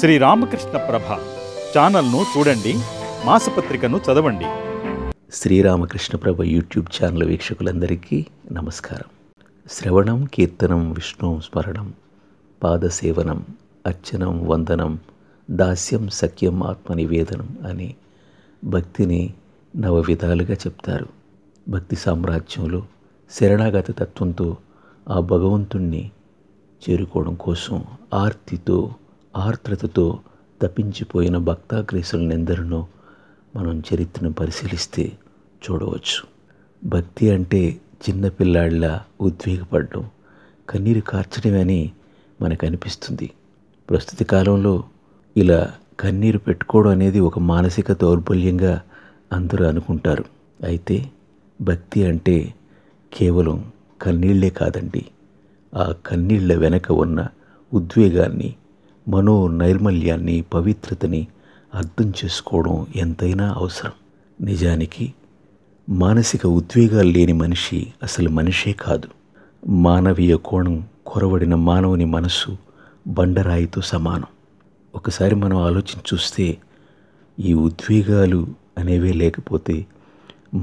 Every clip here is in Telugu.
శ్రీ రామకృష్ణ ప్రభ ఛానల్ను చూడండి, మాసపత్రికను చదవండి. శ్రీరామకృష్ణ ప్రభ యూట్యూబ్ ఛానల్ వీక్షకులందరికీ నమస్కారం. శ్రవణం కీర్తనం విష్ణు స్మరణం పాదసేవనం అర్చనం వందనం దాస్యం సఖ్యం ఆత్మనివేదనం అని భక్తిని నవ విధాలుగా చెప్తారు. భక్తి సామ్రాజ్యంలో శరణాగత తత్వంతో ఆ భగవంతుణ్ణి చేరుకోవడం కోసం ఆర్తితో ఆర్ద్రతతో తప్పించిపోయిన భక్తాగ్రేసులనెందరినో మనం చరిత్రను పరిశీలిస్తే చూడవచ్చు. భక్తి అంటే చిన్నపిల్లాళ్ళ ఉద్వేగపడడం, కన్నీరు కార్చడమే అని మనకు అనిపిస్తుంది. ప్రస్తుత కాలంలో ఇలా కన్నీరు పెట్టుకోవడం అనేది ఒక మానసిక దౌర్బల్యంగా అందరూ అనుకుంటారు. అయితే భక్తి అంటే కేవలం కన్నీళ్లే కాదండి. ఆ కన్నీళ్ల వెనక ఉన్న ఉద్వేగాన్ని, మనో నైర్మల్యాన్ని, పవిత్రతని అర్థం చేసుకోవడం ఎంతైనా అవసరం. నిజానికి మానసిక ఉద్వేగాలు లేని మనిషి అసలు మనిషే కాదు. మానవీయ కోణం కొరవడిన మానవుని మనస్సు బండరాయితో సమానం. ఒకసారి మనం ఆలోచించి చూస్తే ఈ ఉద్వేగాలు అనేవే లేకపోతే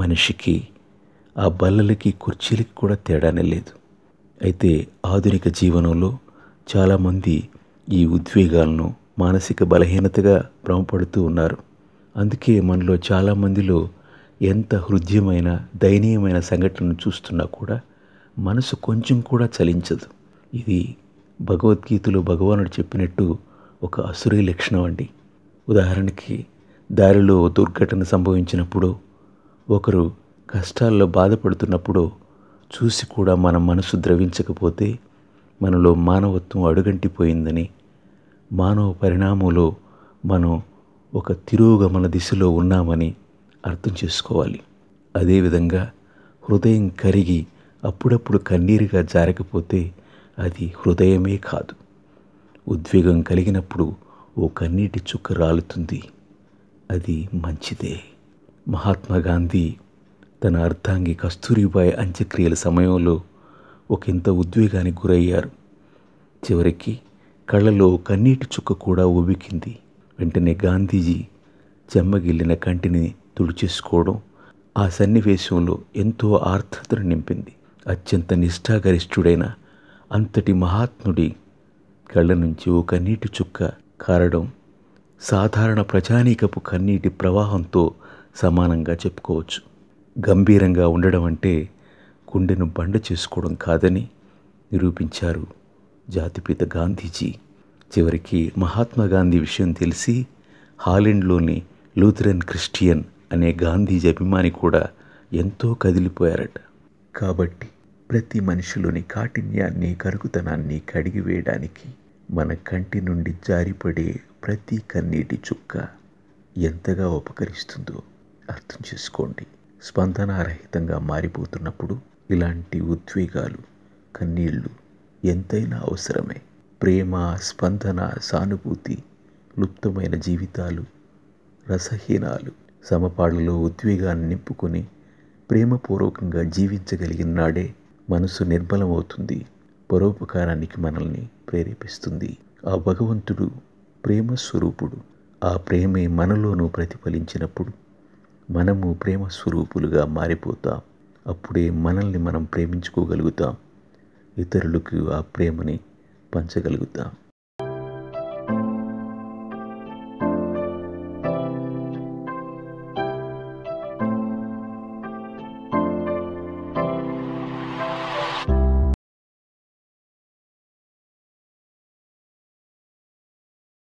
మనిషికి ఆ బల్లలకి కుర్చీలకి కూడా తేడానే లేదు. అయితే ఆధునిక జీవనంలో చాలామంది ఈ ఉద్వేగాలను మానసిక బలహీనతగా భ్రమపడుతూ ఉన్నారు. అందుకే మనలో చాలామందిలో ఎంత హృదయమైన దయనీయమైన సంఘటనను చూస్తున్నా కూడా మనసు కొంచెం కూడా చలించదు. ఇది భగవద్గీతలో భగవానుడు చెప్పినట్టు ఒక అసురీ లక్షణం అండి. ఉదాహరణకి దారిలో దుర్ఘటన సంభవించినప్పుడు, ఒకరు కష్టాల్లో బాధపడుతున్నప్పుడు చూసి కూడా మన మనసు ద్రవించకపోతే మనలో మానవత్వం అడుగంటిపోయిందని, మానవ పరిణామంలో మనం ఒక తిరోగమన దిశలో ఉన్నామని అర్థం చేసుకోవాలి. అదేవిధంగా హృదయం కరిగి అప్పుడప్పుడు కన్నీరుగా జారకపోతే అది హృదయమే కాదు. ఉద్వేగం కలిగినప్పుడు ఓ కన్నీటి చుక్క రాలుతుంది, అది మంచిదే. మహాత్మా గాంధీ తన అర్ధాంగి కస్తూరిబాయి అంత్యక్రియల సమయంలో ఒకంత ఉద్వేగానికి గురయ్యారు. చివరికి కళ్ళలో కన్నీటి చుక్క కూడా ఉబికింది. వెంటనే గాంధీజీ చెమ్మగిల్లిన కంటిని తుడిచేసుకోవడం ఆ సన్నివేశంలో ఎంతో ఆర్ద్రతను నింపింది. అత్యంత నిష్ఠాగరిష్ఠుడైన అంతటి మహాత్ముడి కళ్ళ నుంచి ఓ కన్నీటి చుక్క కారడం సాధారణ ప్రజానీకపు కన్నీటి ప్రవాహంతో సమానంగా చెప్పుకోవచ్చు. గంభీరంగా ఉండడం అంటే గుండెను బండ చేసుకోవడం కాదని నిరూపించారు జాతిపిత గాంధీజీ. చివరికి మహాత్మా గాంధీ విషయం తెలిసి హాలెండ్లోని లూథరన్ క్రిస్టియన్ అనే గాంధీజీ అభిమాని కూడా ఎంతో కదిలిపోయారట. కాబట్టి ప్రతి మనిషిలోని కాఠిన్యాన్ని, కరుకుతనాన్ని కడిగివేయడానికి మన కంటి నుండి జారిపడే ప్రతి కన్నీటి చుక్క ఎంతగా ఉపకరిస్తుందో అర్థం చేసుకోండి. స్పందనారహితంగా మారిపోతున్నప్పుడు ఇలాంటి ఉద్వేగాలు, కన్నీళ్లు ఎంతైనా అవసరమే. ప్రేమ, స్పందన, సానుభూతి, లుప్తమైన జీవితాలు, రసహీనాలు సమపాళ్లలో ఉద్వేగాన్ని నింపుకొని ప్రేమపూర్వకంగా జీవించగలిగిన నాడే మనసు నిర్మలమవుతుంది, పరోపకారానికి మనల్ని ప్రేరేపిస్తుంది. ఆ భగవంతుడు ప్రేమ స్వరూపుడు. ఆ ప్రేమే మనలోనూ ప్రతిఫలించినప్పుడు మనము ప్రేమ స్వరూపులుగా మారిపోతాం. అప్పుడే మనల్ని మనం ప్రేమించుకోగలుగుతాం, ఇతరులకు ఆ ప్రేమని పంచగలుగుతాం.